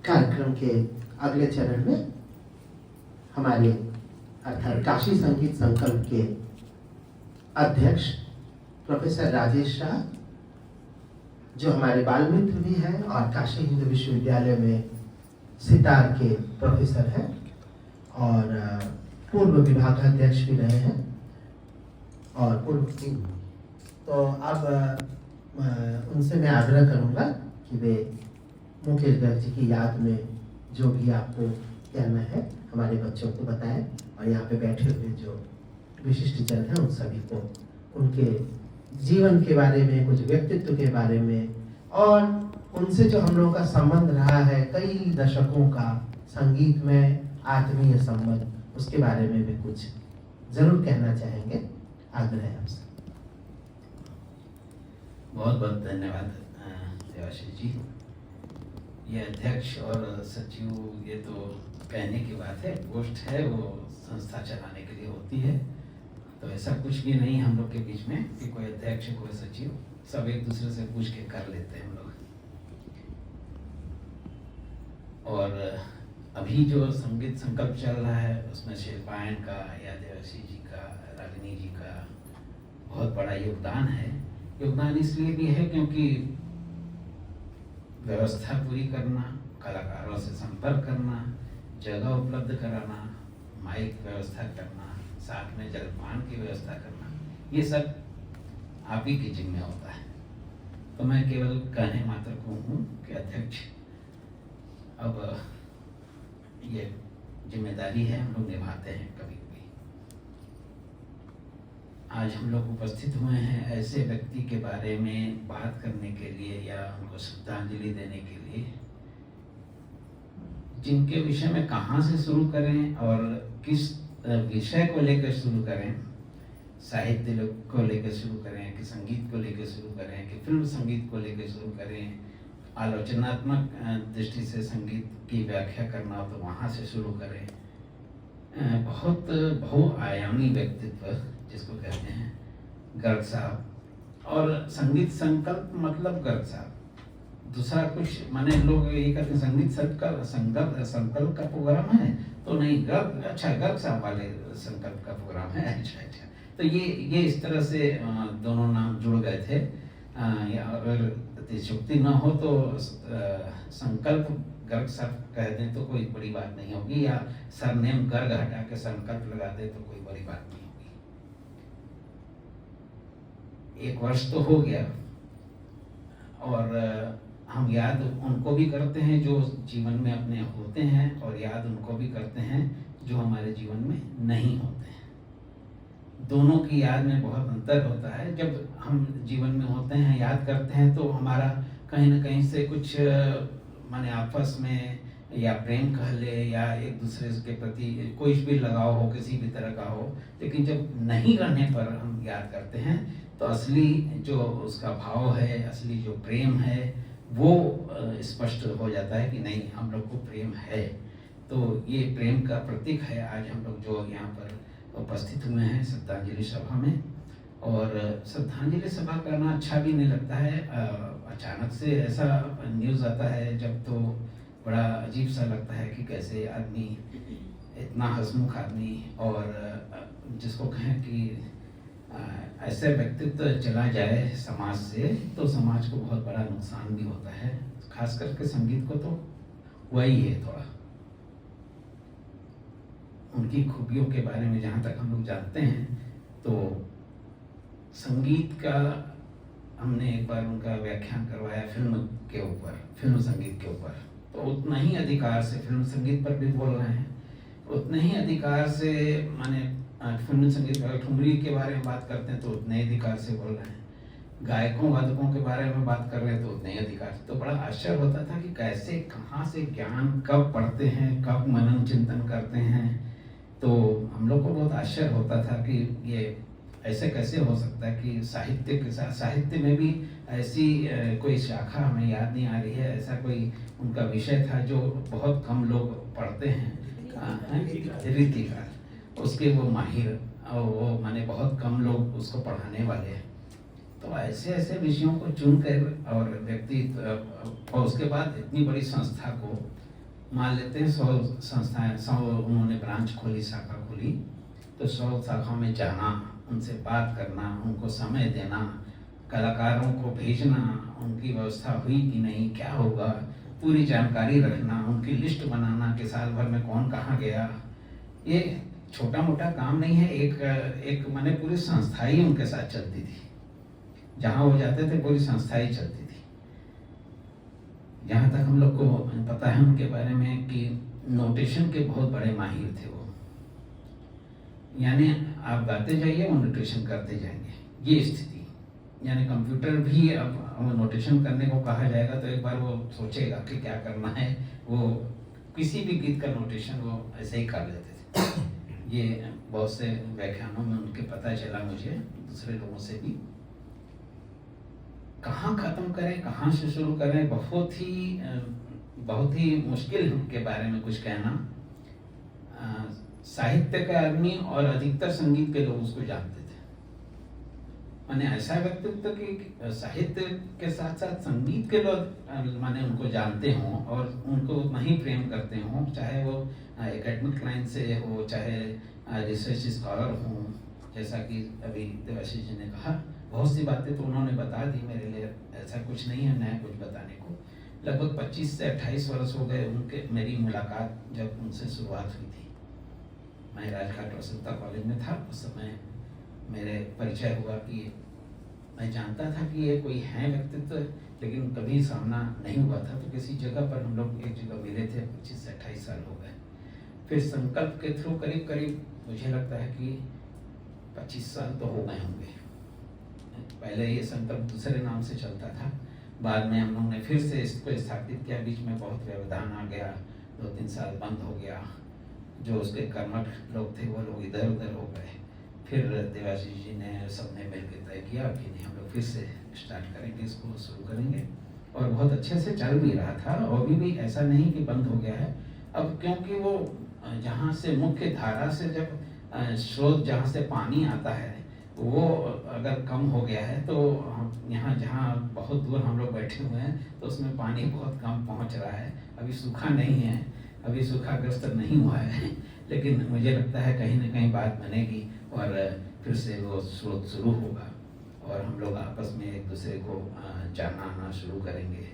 कार्यक्रम के अगले चरण में हमारे अर्थात काशी संगीत संकल्प के अध्यक्ष प्रोफेसर राजेश शाह, जो हमारे बाल मित्र भी हैं और काशी हिंदू विश्वविद्यालय में सितार के प्रोफेसर हैं और पूर्व विभागाध्यक्ष भी रहे हैं और तो अब उनसे मैं आग्रह करूंगा कि वे मुकेश गर्ग जी की याद में जो भी आपको कहना है हमारे बच्चों को बताएं और यहाँ पे बैठे हुए जो विशिष्ट जन हैं उन सभी को उनके जीवन के बारे में, कुछ व्यक्तित्व के बारे में और उनसे जो हम लोगों का संबंध रहा है कई दशकों का संगीत में आत्मीय संबंध, उसके बारे में भी कुछ जरूर कहना चाहेंगे। आग्रह है आपसे। बहुत बहुत धन्यवाद देवाशीष जी। ये अध्यक्ष और सचिव ये तो कहने की बात है, पोस्ट है वो संस्था चलाने के लिए होती है, तो ऐसा कुछ भी नहीं हम लोग के बीच में कि कोई अध्यक्ष कोई सचिव, सब एक दूसरे से पूछ के कर लेते हैं हम लोग। और अभी जो संगीत संकल्प चल रहा है उसमें शिल्पायन का या देवाशीष जी का, रागिनी जी का बहुत बड़ा योगदान है। योगदान इसलिए भी है क्योंकि व्यवस्था पूरी करना, कलाकारों से संपर्क करना, जगह उपलब्ध कराना, माइक व्यवस्था करना, साथ में जलपान की व्यवस्था करना, ये सब आप ही के जिम्मे होता है। तो मैं केवल कहने मात्र को हूँ कि अध्यक्ष अब ये जिम्मेदारी है, हम लोग निभाते हैं कभी कभी। आज हम लोग उपस्थित हुए हैं ऐसे व्यक्ति के बारे में बात करने के लिए या उनको श्रद्धांजलि देने के लिए जिनके विषय में कहाँ से शुरू करें और किस विषय को लेकर शुरू करें, साहित्य को लेकर शुरू करें कि संगीत को लेकर शुरू करें कि फिल्म संगीत को लेकर शुरू करें, आलोचनात्मक दृष्टि से संगीत की व्याख्या करना हो तो वहाँ से शुरू करें। बहुत बहुआयामी व्यक्तित्व जिसको कहते हैं गर्ग साहब, और संगीत संकल्प मतलब गर्ग साहब, दूसरा कुछ माने लोग ये कहते हैं संगीत संकल्प का प्रोग्राम है तो नहीं, गर्ग अच्छा गर्ग साहब वाले संकल्प का प्रोग्राम है, अच्छा। तो ये इस तरह से दोनों नाम जुड़ गए थे। या अगर अतिशयोक्ति न हो तो संकल्प गर्ग साहब कह दें तो कोई बड़ी बात नहीं होगी, या सरनेम गर्ग हटा के संकल्प लगा दे तो कोई बड़ी बात नहीं होगी। 1 वर्ष तो हो गया और हम याद उनको भी करते हैं जो जीवन में अपने होते हैं और याद उनको भी करते हैं जो हमारे जीवन में नहीं होते हैं। दोनों की याद में बहुत अंतर होता है। जब हम जीवन में होते हैं, याद करते हैं, तो हमारा कहीं ना कहीं से कुछ माने आपस में या प्रेम कह ले या एक दूसरे के प्रति कोई भी लगाव हो, किसी भी तरह का हो, लेकिन जब नहीं रहने पर हम याद करते हैं तो असली जो उसका भाव है, असली जो प्रेम है वो स्पष्ट हो जाता है कि नहीं, हम लोग को प्रेम है। तो ये प्रेम का प्रतीक है आज हम लोग जो यहाँ पर उपस्थित हुए हैं श्रद्धांजलि सभा में। और श्रद्धांजलि सभा करना अच्छा भी नहीं लगता है, अचानक से ऐसा न्यूज़ आता है जब, तो बड़ा अजीब सा लगता है कि कैसे आदमी, इतना हंसमुख आदमी और जिसको कहें कि ऐसे व्यक्तित्व चला जाए समाज से तो समाज को बहुत बड़ा नुकसान भी होता है। खास करके संगीत को तो हुआ ही है थोड़ा। उनकी खूबियों के बारे में जहाँ तक हम लोग जानते हैं तो संगीत का हमने एक बार उनका व्याख्यान करवाया फिल्म के ऊपर, फिल्म संगीत के ऊपर, तो उतना ही अधिकार से फिल्म संगीत पर भी बोल रहे हैं, उतने ही अधिकार से माने फिल्म संगीत ठुमरी के बारे में बात करते हैं तो उतने ही अधिकार से बोल रहे हैं, गायकों वादकों के बारे में बात कर रहे हैं तो उतने ही अधिकार से। तो बड़ा आश्चर्य होता था कि कैसे, कहाँ से ज्ञान कब पढ़ते हैं, कब मनन चिंतन करते हैं। तो हम लोग को बहुत आश्चर्य होता था कि ये ऐसे कैसे हो सकता है कि साहित्य के साथ, साहित्य में भी ऐसी कोई शाखा हमें याद नहीं आ रही है, ऐसा कोई उनका विषय था जो बहुत कम लोग पढ़ते हैं, रीतिकार, उसके वो माहिर और वो माने बहुत कम लोग उसको पढ़ाने वाले हैं। तो ऐसे ऐसे विषयों को चुन कर और व्यक्ति और उसके बाद इतनी बड़ी संस्था को मान लेते हैं 100 संस्थाएं, 100 उन्होंने ब्रांच खोली, शाखा खोली, तो 100 शाखाओं में जाना, उनसे बात करना, उनको समय देना, कलाकारों को भेजना, उनकी व्यवस्था हुई कि नहीं, क्या होगा, पूरी जानकारी रखना, उनकी लिस्ट बनाना कि साल भर में कौन कहाँ गया। ये छोटा मोटा काम नहीं है। एक माने पूरी संस्था ही उनके साथ चलती थी। जहाँ वो जाते थे पूरी संस्था ही चलती थी। जहाँ तक हम लोग को पता है उनके बारे में कि नोटेशन के बहुत बड़े माहिर थे वो। यानी आप गाते जाइए, वो नोटेशन करते जाएंगे, ये स्थिति। यानी कंप्यूटर भी अब नोटेशन करने को कहा जाएगा तो एक बार वो सोचेगा कि क्या करना है, वो किसी भी गीत का नोटेशन वो ऐसे ही कर लेते थे। ये बहुत से व्याख्यानों में उनके पता चला मुझे, दूसरे लोगों से भी। कहाँ खत्म करें, कहाँ से शुरू करें, बहुत ही मुश्किल है उनके बारे में कुछ कहना। साहित्य का आदमी और अधिकतर संगीत के लोग उसको जानते थे। माने ऐसा व्यक्तित्व कि साहित्य के साथ साथ संगीत के लोग माने उनको जानते हों और उनको उतना ही प्रेम करते हों, चाहे वो एकेडमिक लाइन से हो, चाहे रिसर्च स्कॉलर हों। जैसा कि अभी देवाशीष जी ने कहा, बहुत सी बातें तो उन्होंने बता दी, मेरे लिए ऐसा कुछ नहीं है नया कुछ बताने को। लगभग 25 से 28 वर्ष हो गए उनके मेरी मुलाकात जब उनसे शुरुआत हुई थी। मैं राजघाट वसंता कॉलेज में था, उस समय मेरे परिचय हुआ कि मैं जानता था कि ये कोई है व्यक्तित्व, लेकिन कभी सामना नहीं हुआ था। तो किसी जगह पर हम लोग एक जगह मिले थे, 25 से 28 साल हो गए। फिर संकल्प के थ्रू करीब करीब मुझे लगता है कि 25 साल तो हो गए होंगे। पहले ये संकल्प दूसरे नाम से चलता था, बाद में हम लोगों ने फिर से इसको स्थापित किया। बीच में बहुत व्यवधान आ गया, 2-3 साल बंद हो गया। जो उसके कर्मठ लोग थे वो लोग इधर उधर हो गए। फिर देवाशीष जी ने सबने मिलकर तय किया कि नहीं, हम लोग फिर से स्टार्ट करेंगे, इसको शुरू करेंगे। और बहुत अच्छे से चल भी रहा था, और भी ऐसा नहीं कि बंद हो गया है अब, क्योंकि वो जहाँ से मुख्य धारा से जब स्रोत जहाँ से पानी आता है वो अगर कम हो गया है, तो यहाँ जहाँ बहुत दूर हम लोग बैठे हुए हैं तो उसमें पानी बहुत कम पहुँच रहा है। अभी सूखा नहीं है, अभी सूखाग्रस्त नहीं हुआ है, लेकिन मुझे लगता है कहीं ना कहीं बात बनेगी और फिर से वो स्रोत शुरू होगा और हम लोग आपस में एक दूसरे को जानना आना शुरू करेंगे।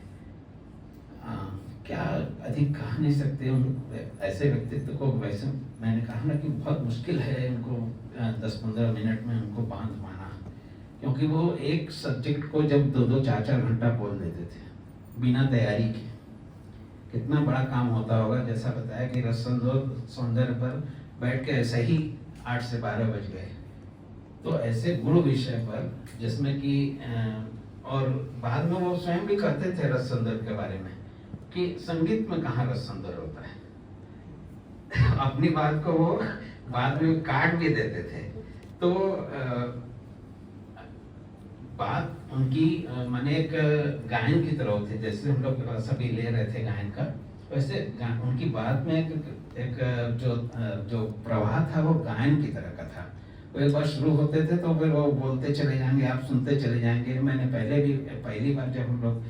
क्या अधिक कह नहीं सकते उन ऐसे व्यक्तित्व को। वैसे मैंने कहा ना कि बहुत मुश्किल है उनको 10-15 मिनट में उनको बांध पाना, क्योंकि वो एक सब्जेक्ट को जब 2-2, 4-4 घंटा बोल देते थे बिना तैयारी के। कितना बड़ा काम होता होगा। जैसा बताया कि रस सौंदर्य पर बैठ के ऐसे ही 8 से 12 बज गए, तो ऐसे गुण विषय पर जिसमें कि और बाद में वो स्वयं भी करते थे रस सौंदर्य के बारे में कि संगीत में कहाँ रस सौंदर्य होता है। अपनी बात को वो बाद में काट भी देते थे। तो बात उनकी माने एक गायन की तरह होती, जैसे हम लोग सभी ले रहे थे गायन का, वैसे उनकी बात में एक जो प्रवाह था वो गायन की तरह का था। वो एक बार शुरू होते थे तो फिर वो बोलते चले जाएंगे, आप सुनते चले जाएंगे। मैंने पहली बार जब हम लोग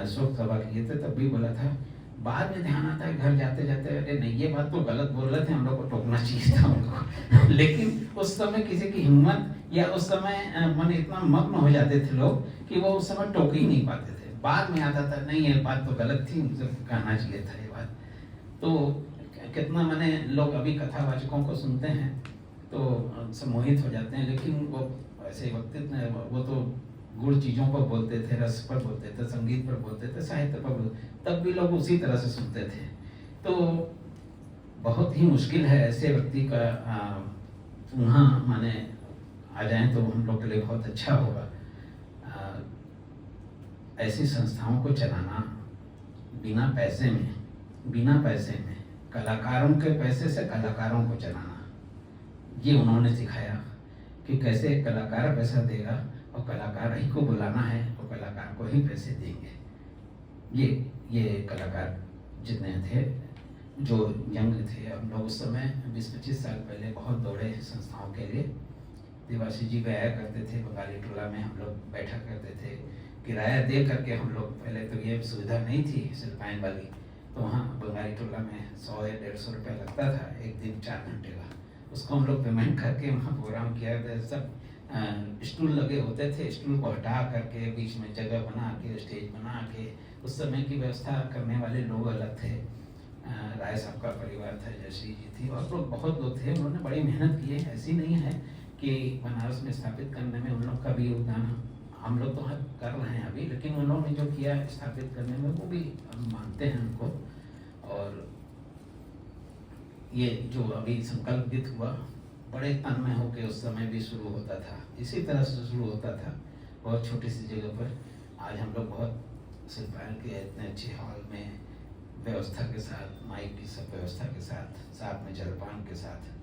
शोक सभा किए थे तब भी बोला था, बाद में ध्यान आता है घर जाते जाते, अरे नहीं ये बात तो गलत बोल रहे थे, हम लोग को टोकना चाहिए था उनको। लेकिन उस समय किसी की हिम्मत या उस समय मन इतना मग्न हो जाते थे लोग कि वो उस समय टोक ही नहीं पाते थे। बाद में आता था नहीं ये बात तो गलत थी, मुझे कहना चाहिए था ये बात। तो कितना मैंने लोग अभी कथावाचकों को सुनते हैं तो सम्मोहित हो जाते हैं, लेकिन वो ऐसे व्यक्तित्व वो तो गुड़ चीज़ों पर बोलते थे, रस पर बोलते थे, संगीत पर बोलते थे, साहित्य पर बोलते, तब भी लोग उसी तरह से सुनते थे। तो बहुत ही मुश्किल है ऐसे व्यक्ति का पुनः माने आ जाएं तो हम लोग के लिए बहुत अच्छा होगा। ऐसी संस्थाओं को चलाना बिना पैसे में कलाकारों के पैसे से कलाकारों को चलाना, ये उन्होंने सिखाया कि कैसे एक कलाकार पैसा देगा और कलाकार ही को बुलाना है और कलाकार को ही पैसे देंगे। ये कलाकार जितने थे जो यंग थे, हम लोग उस समय 20-25 साल पहले बहुत दौड़े संस्थाओं के लिए। देवाशीष जी भी आया करते थे, बंगाली टोला में हम लोग बैठा करते थे, किराया दे करके हम लोग। पहले तो ये सुविधा नहीं थी सिर्फ पाइन वाली, तो वहाँ बंगाली टोला में 100 या 150 रुपया लगता था एक दिन 4 घंटे का। उसको हम लोग पेमेंट करके वहाँ प्रोग्राम किया था। सब स्टूल लगे होते थे, स्टूल को हटा करके बीच में जगह बना के स्टेज बना के उस समय की व्यवस्था करने वाले लोग अलग थे। राय साहब का परिवार था, जयश्री जी थी और लोग बहुत लोग थे। उन्होंने बड़ी मेहनत की है। ऐसी नहीं है कि बनारस में स्थापित करने में उन लोग का भी योगदान हम लोग तो कर रहे हैं अभी, लेकिन उन लोगों ने जो किया स्थापित करने में वो भी हम मानते हैं उनको। और ये जो अभी संकल्प गीत हुआ बड़े तन्मय होकर उस समय भी शुरू होता था, इसी तरह से शुरू होता था बहुत छोटी सी जगह पर। आज हम लोग बहुत शिल्पायन के इतने अच्छे हॉल में व्यवस्था के साथ, माइक की सब व्यवस्था के साथ में जलपान के साथ।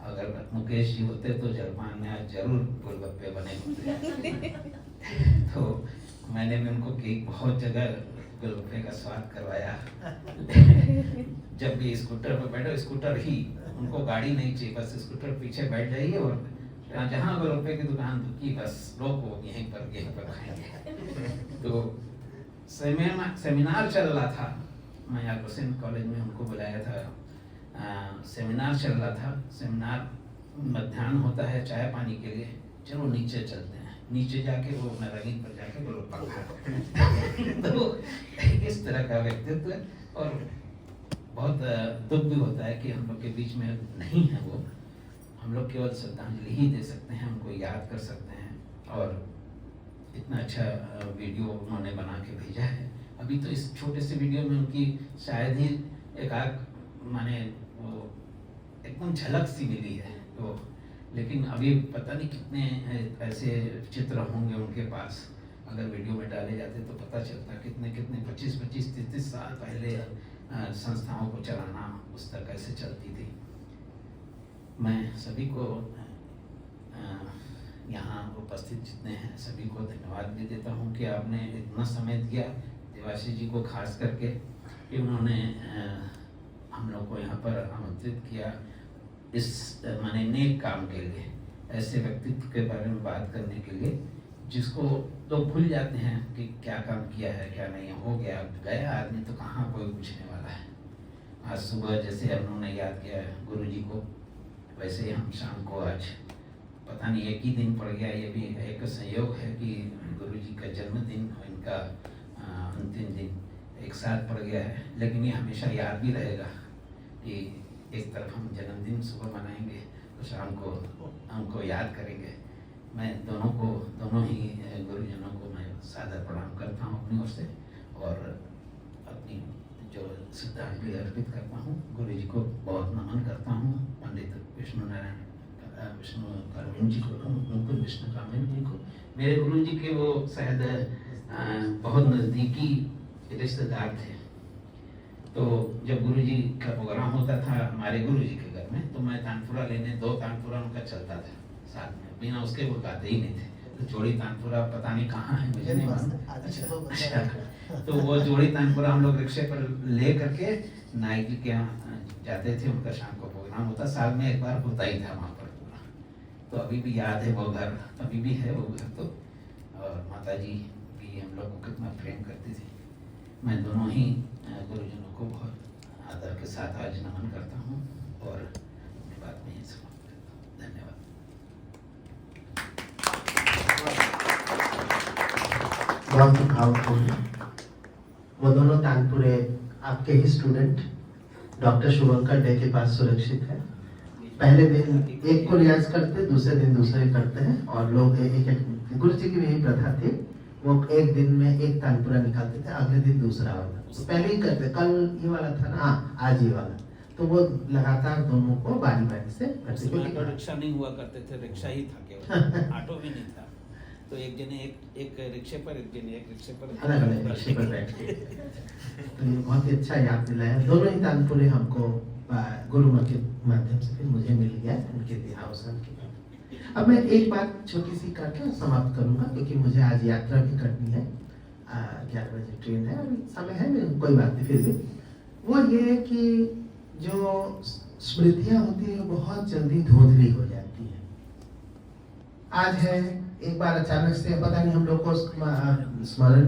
अगर मुकेश जी होते तो जलपान में आज जरूर गोलगप्पे बने होते। तो मैंने भी उनको केक बहुत जगह गोलगप्पे का स्वाद करवाया। जब भी स्कूटर पर बैठो, स्कूटर ही उनको गाड़ी नहीं चाहिए, बस स्कूटर पीछे बैठ जाइए और जहाँ गोलगप्पे की दुकान की बस रोको, यहीं पर खाएंगे। तो सेमिनार चल रहा था, मैं अग्रसेन कॉलेज में उनको बुलाया था। सेमिनार चल रहा था। सेमिनार मध्याह्न होता है चाय पानी के लिए, चलो नीचे चलते हैं। नीचे जाके वो नारायणी पर जाके गोलगप्पा खा। तो इस तरह का व्यक्तित्व। और बहुत दुख भी होता है कि हम लोग के बीच में नहीं है वो। हम लोग केवल श्रद्धांजलि ही दे सकते हैं, उनको याद कर सकते हैं। और इतना अच्छा वीडियो उन्होंने बना के भेजा है। अभी तो इस छोटे से वीडियो में उनकी शायद ही एक आध माने वो एकदम झलक सी मिली है। तो लेकिन अभी पता नहीं कितने ऐसे चित्र होंगे उनके पास, अगर वीडियो में डाले जाते तो पता चलता कितने 25-25, 30 साल पहले संस्थाओं को चलाना पुस्तक कैसे चलती थी। मैं सभी को यहाँ उपस्थित जितने हैं सभी को धन्यवाद भी देता हूँ कि आपने इतना समय दिया, देवाशीष जी को खास करके कि उन्होंने हम लोग को यहाँ पर आमंत्रित किया इस माने नेक काम के लिए, ऐसे व्यक्तित्व के बारे में बात करने के लिए जिसको लोग भूल जाते हैं कि क्या काम किया है क्या नहीं। हो गया आदमी तो कहाँ कोई पूछने वाला है। आज सुबह जैसे हम लोगों ने याद किया गुरु जी को, वैसे ही हम शाम को आज पता नहीं एक ही दिन पड़ गया। ये भी एक संयोग है कि गुरु जी का जन्मदिन और इनका अंतिम दिन एक साथ पड़ गया है। लेकिन ये हमेशा याद भी रहेगा कि एक तरफ हम जन्मदिन सुबह मनाएंगे तो शाम को हमको याद करेंगे। मैं दोनों ही गुरुजनों को मैं सादर प्रणाम करता हूँ अपनी ओर से और अपनी जो श्रद्धांजलि अर्पित करता हूँ। गुरु जी को बहुत नमन करता हूँ। पंडित विष्णु कामिनी जी को, उनको विष्णु कामिनी जी को, मेरे गुरु जी के वो शायद बहुत नज़दीकी रिश्तेदार थे। तो जब गुरु जी का प्रोग्राम होता था हमारे गुरु जी के घर में, तो मैं तानपुरा लेने 2 तानपुरा उनका चलता था साथ में, बिना उसके वो गाते ही नहीं थे। तो जोड़ी तानपुरा पता नहीं कहाँ है, मुझे नहीं मालूम। अच्छा, तो वो जोड़ी तानपुरा हम लोग रिक्शे पर ले करके नाई जी के यहाँ जाते थे। उनका शाम को प्रोग्राम होता, साल में एक बार होता ही था वहाँ पर पूरा। तो अभी भी याद है वो घर, अभी भी है वो घर। तो और माता जी भी हम लोग को कितना प्रेम करती थी। मैं दोनों ही गुरुजनों को बहुत आदर के साथ आज नमन करता हूँ और अपनी बात में ही समाप्त करता हूँ। धन्यवाद। बहुत ही भावपूर्ण। वो दोनों तानपुरे आपके ही स्टूडेंट डॉक्टर शुभंकर डे के पास सुरक्षित है। पहले दिन एक को रियाज करते, दूसरे दिन दूसरे करते हैं और लोग एक गुरु जी की भी यही प्रथा थी। वो एक दिन में एक तानपुरा निकालते थे, अगले दिन दूसरा वाला। तो पहले ही करते, कल ये वाला था ना, आज ये वाला। तो वो लगातार दोनों को बारी बारी से करते थे। रिक्शा नहीं हुआ करते थे, रिक्शा ही था केवल, ऑटो भी नहीं था। तो एक जने एक रिक्शे पर, एक जने एक रिक्शे पर, अलग अलग रिक्शे पर बैठ के। तो ये बहुत ही अच्छा याद दिलाया। दोनों ही तानपुरे हमको गुरुमुख के माध्यम से फिर मुझे मिल गया उनके देहावसान के बाद। अब मैं एक बात छोटी सी करके समाप्त करूंगा क्योंकि मुझे आज यात्रा भी करनी है। 11 बजे ट्रेन है, अभी समय है, कोई बात नहीं। फिर भी वो ये कि जो स्मृतियां होती है बहुत जल्दी धुंधली हो जाती है। आज है, एक बार अचानक से पता नहीं हम लोग को स्मरण